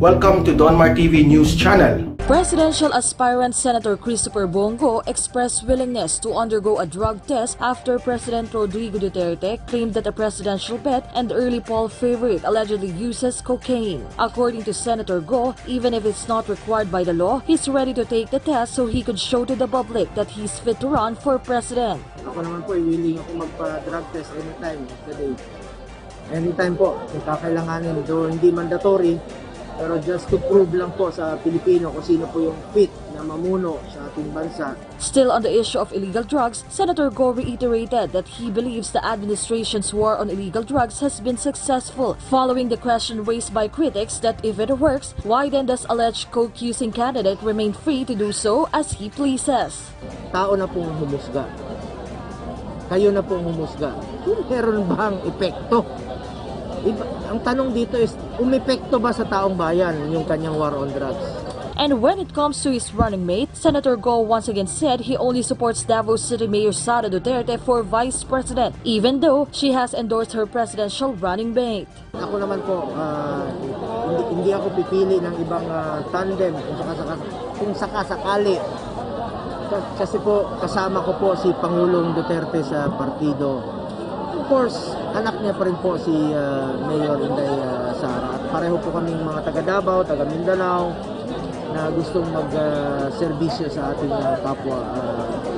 Welcome to Donmar TV News Channel. Presidential aspirant Senator Christopher Bongo expressed willingness to undergo a drug test after President Rodrigo Duterte claimed that a presidential bet and early poll favorite allegedly uses cocaine. According to Senator Go, even if it's not required by the law, he's ready to take the test so he could show to the public that he's fit to run for president. Ako naman po, willing ako magpa-drug test anytime of the day. Anytime po, kung kakailanganin, though hindi mandatory, pero just to prove lang po sa Pilipino kung sino po yung fit na mamuno sa ating bansa. Still on the issue of illegal drugs, Senator Go reiterated that he believes the administration's war on illegal drugs has been successful, following the question raised by critics that if it works, why then does alleged coke-using candidate remain free to do so as he pleases? Tao na pong humusga. Kayo na pong humusga. Kung meron bang epekto? Ang tanong dito is, umepekto ba sa taong bayan yung kanyang war on drugs? And when it comes to his running mate, Senator Go once again said he only supports Davao City Mayor Sara Duterte for vice president, even though she has endorsed her presidential running mate. Ako naman po, hindi ako pipili ng ibang tandem kung sakasakali. Kasi po, kasama ko po si Pangulong Duterte sa partido. Of course, anak niya pa rin po si Mayor Inday Sara. At pareho po kaming mga taga Davao, taga Mindanao na gustong mag-serbisyo sa ating kapwa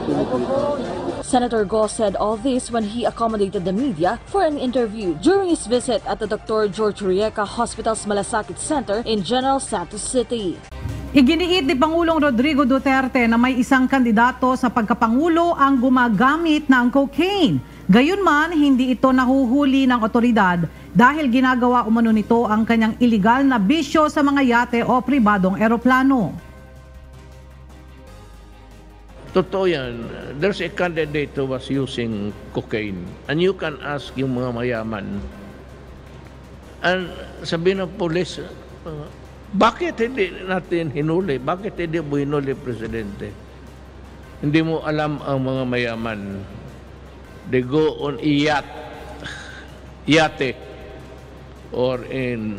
Pilipino. Senator Go said all this when he accommodated the media for an interview during his visit at the Dr. George Rieka Hospital's Malasakit Center in General Santos City. Iginiit ni Pangulong Rodrigo Duterte na may isang kandidato sa pagkapangulo ang gumagamit ng cocaine. Gayunman, hindi ito nahuhuli ng otoridad dahil ginagawa umano nito ang kanyang iligal na bisyo sa mga yate o pribadong eroplano. Totoo yan. There's a candidate who was using cocaine. And you can ask yung mga mayaman. And sabihin ng polis, bakit hindi natin hinuli? Bakit hindi mo hinuli, Presidente? Hindi mo alam ang mga mayaman. They go on yate, or in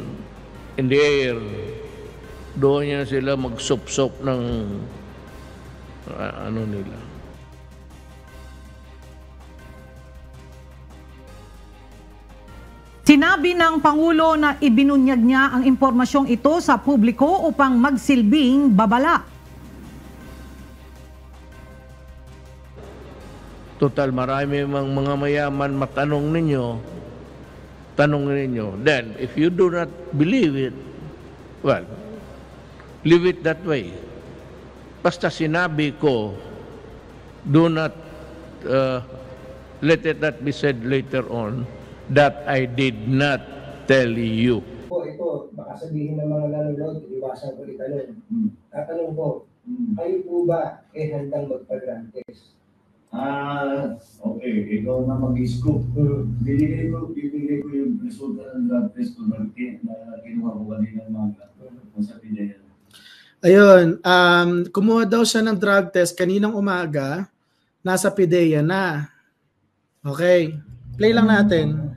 the air. Doon yan sila magsop-sop ng ano nila. Sinabi ng Pangulo na ibinunyag niya ang impormasyong ito sa publiko upang magsilbing babala. Total, marami mga mayaman tanong ninyo. Then, if you do not believe it, well, leave it that way. Basta sinabi ko, do not let it not be said later on that I did not tell you. Ito, baka sabihin ng mga nanonood, iwasan ko itanong. Tatanong ko, kayo po ba handang magpa-drug test? Okay. Ikaw na mag-scoop. Bibigay ko yung resulta ng drug test ko na kinuha ko kanina mga sa PDEA. Ayun, kumuha daw siya ng drug test kaninang umaga, nasa PDEA na. Okay, play lang natin.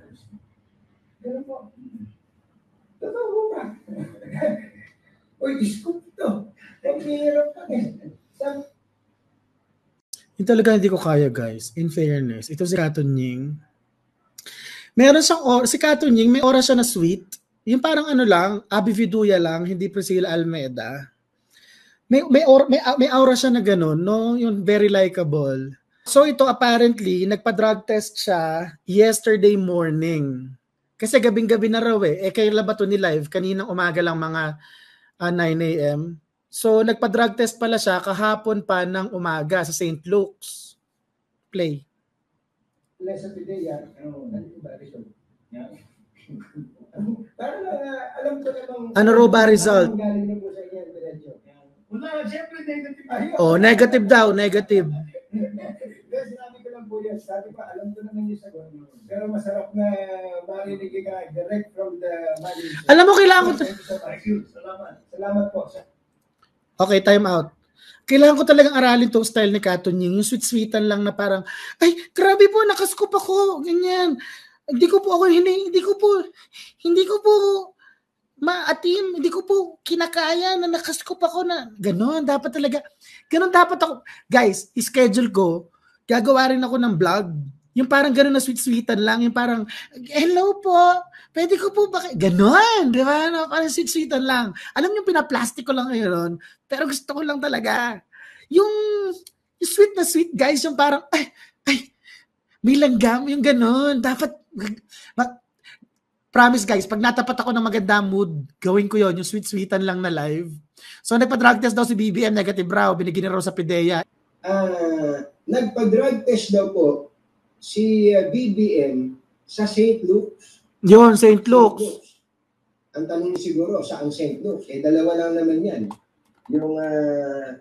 Pero po, totoo ba? Uy, scoop to. Ang hirap pa Yung talaga hindi ko kaya, guys. In fairness, ito si Katunying. Meron siyang si Katunying, may oras siya na sweet. Yung parang ano lang, Abby Viduya lang, hindi Priscilla Almeida. May aura siya na ganun, no? Yung very likable. So ito apparently, nagpa-drug test siya yesterday morning. Kasi gabing-gabi na raw eh. Kailan ba ito ni-live? Kaninang umaga lang mga 9 a.m. So, nagpa-drug test pala siya kahapon pa ng umaga sa St. Luke's. Play. Nasa PDEA, alam ko namang... Ano raw ba result? Wala, siyempre negative. Oh, negative daw, negative. Sinabi ko lang po yan. Sabi pa, alam ko naman yung sagot. Pero masarap na marinig ka direct from the manager. Alam mo, kailangan ko... Salamat po. Okay, time out. Kailangan ko talagang aralin tong style ni Katunying. Yung sweet-sweetan lang na parang, ay, grabe po, nakascoop ako. Ganyan. Hindi ko po Maatim, hindi ko po kinakaya na nakaskop ako na gano'n. Dapat talaga, gano'n dapat ako. Guys, schedule ko, gagawa rin ako ng vlog. Yung parang gano'n na sweet-sweetan lang. Yung parang, hello po, pwede ko po ba? Gano'n, di ba? No? Parang sweet-sweetan lang. Alam niyo, pinaplastic ko lang ngayon. Pero gusto ko lang talaga. Yung sweet na sweet, guys, yung parang, ay, may langgam, yung gano'n. Dapat, promise guys, pag natapat ako ng maganda mood, gawin ko yon, yung sweet-sweetan lang na live. So nagpa-drug test daw si BBM, negative raw, binigyan na raw sa PIDEA. Nagpa-drug test daw po si BBM sa St. Luke's. Yun, St. Luke's. Ang tanong siguro, saan St. Luke's? Dalawa lang naman yan. Yung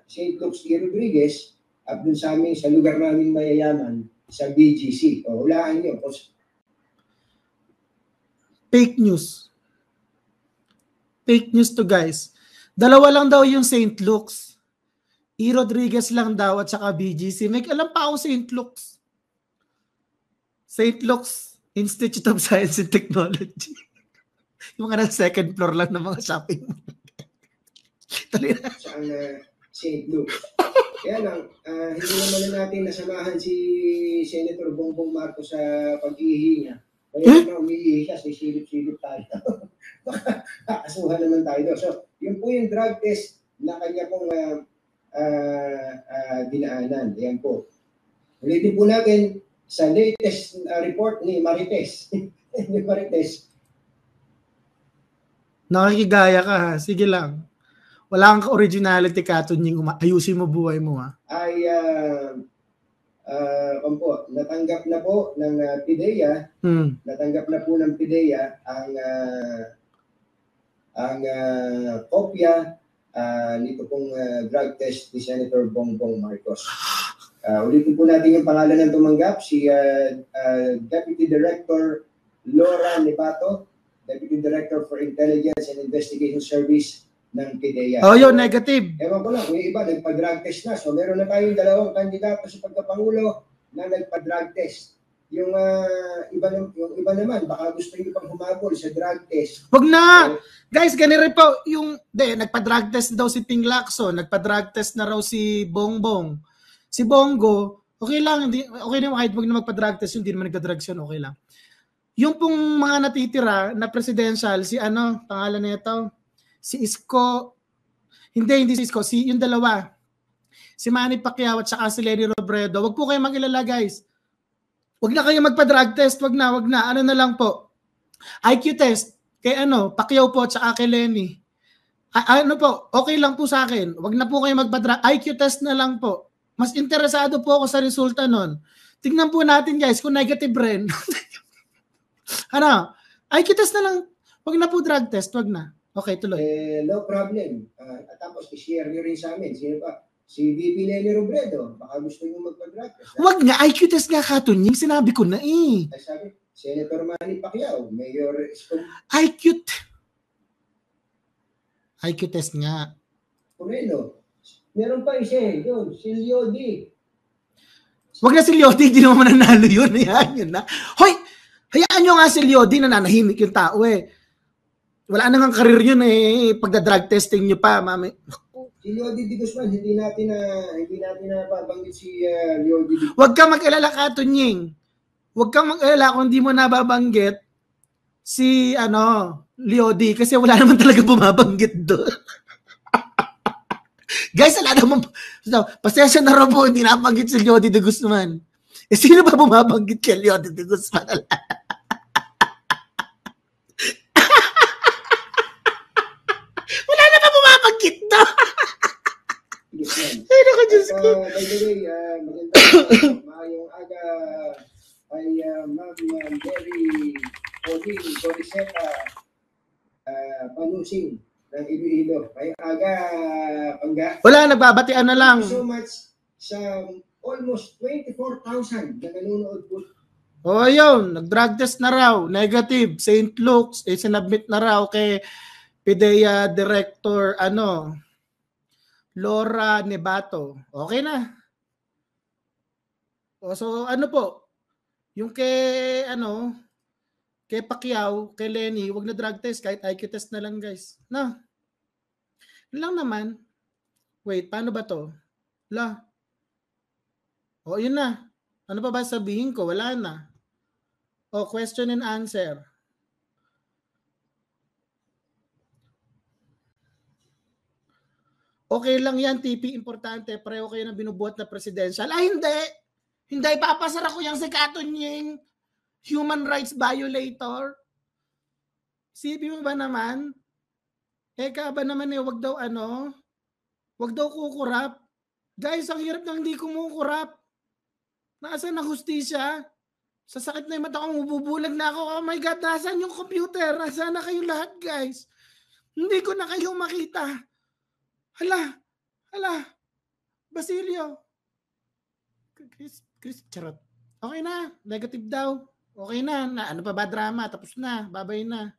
St. Luke's E. Rodriguez at dun sa amin, sa lugar namin mayayaman, sa BGC. O, hulaan nyo. Fake news. Fake news to guys. Dalawa lang daw yung St. Luke's. E. Rodriguez lang daw at saka BGC. May alam pa ako St. Luke's. St. Luke's Institute of Science and Technology. Yung mga nasa second floor lang ng mga shopping. Sa St. Luke's. Kaya lang, hindi naman natin nasamahan si Senator Bongbong Marcos sa pag-ihi niya. Kaya na umiihi siya, sisilip-silip tayo. Baka kakasuhan naman tayo doon. So, yun po yung drug test na kanya pong dinaanan. Ayan po. Ulitin po natin sa latest report ni Marites. Ni Marites. Nakikigaya ka ha. Sige lang. Wala kang originality ka, Tunying. Ayusin mo buhay mo ha. Ay, natanggap na po ng PIDEA, natanggap na po ng PIDEA ang kopya nito pong drug test ni Senator Bongbong Marcos. Ulitin po natin yung pangalan ng tumanggap, si Deputy Director Laura Nebato, Deputy Director for Intelligence and Investigation Service ng PIDEA. Oh, yun, negative. Ewan ko lang, yung iba nagpa-drug test na. So meron na tayong dalawang kandidato sa pagkapangulo na nagpa-drug test. Yung iba naman, baka gusto nyo pang humabol sa drug test. Wag na! Guys, ganito po, nagpa-drug test daw si Ping Lacson, nagpa-drug test na raw si Bongbong. Si Bongo, okay lang, okay naman kahit wag na magpa-drug test, hindi naman nagka-drugs yun, okay lang. Yung pong mga natitira na presidential, si pangalan na ito, si Isko, hindi si Isko, yung dalawa, si Manny Pacquiao at saka si Lenny Robredo, wag po kayo mag-ilala guys. Wag na kayo magpa-drug test, wag na. Ano na lang po, IQ test, kay Pacquiao po at saka kay Lenny. Okay lang po sa akin, wag na po kayo magpa-drug, IQ test na lang po. Mas interesado po ako sa resulta nun. Tingnan po natin guys, kung negative rin. IQ test na lang, wag na po drug test, wag na. Okay, tuloy. No problem. Tapos i-share nyo rin sa amin. Sino pa? Si VP Lenny Robredo. Baka gusto nyo magpa-drug test. Wag nga, IQ test nga Katunying. Sinabi ko na eh. Ay sabi, Senator Manny Pacquiao, Mayor IQ test nga. Moreno. Meron pa isa yun. Si Lyodi. Wag na si Lyodi, hindi naman nanalo yun. Hayaan yun na. Hoy! Hayaan nyo nga si Lyodi, nananahimik yung tao eh. Wala na nga karir yun eh. Pagda-drug testing nyo pa, mami. Si Lyodi Di Guzman, hindi natin na babanggit si Lyodi Di Guzman. Huwag kang mag-alala Katunying. Huwag kang mag-alala kung hindi mo nababanggit si Lyodi kasi wala naman talaga bumabanggit doon. Guys, wala naman. Pasensya na rin po, hindi nabanggit si Lyodi Di Guzman. Sino ba bumabanggit kay Lyodi Di Guzman? Ay, naku, Diyos ko. By the way, magandang maayong aga ay Ma'am Mary Odin Coriseta Panusing ng Iloilo. May aga, Pangga. Wala, nagbabatian na lang. Thank you so much sa almost 24,000 na nanonood po. Yun. Nag-drug test na raw. Negative. St. Luke's. Sinabmit na raw kay PIDEA Director, Laura Nebato. Okay na. So, po? Yung kay, kay Pacquiao, kay Lenny, wag na drug test, kahit IQ test na lang guys. No. Yun lang naman. Wait, paano ba to? O, yun na. Ano pa ba sabihin ko? Wala na. O, question and answer. Okay lang yan, TP, importante. Pareho kayo ng binubuhat na presidential. Ay, hindi! Hindi, papasara ko yung si Katunying human rights violator. Sibi mo ba naman? Eka ba naman wag daw wag daw kukurap. Guys, ang hirap nang hindi kumukurap. Nasaan ang hustisya? Sa sakit na yung mata ko, mabubulag na ako. Oh my God, nasaan yung computer? Nasaan na kayo lahat, guys? Hindi ko na kayo makita. Hala, Basilio. Chris, charot. Okay na, negative daw. Okay na, ano pa ba drama? Tapos na, babay na.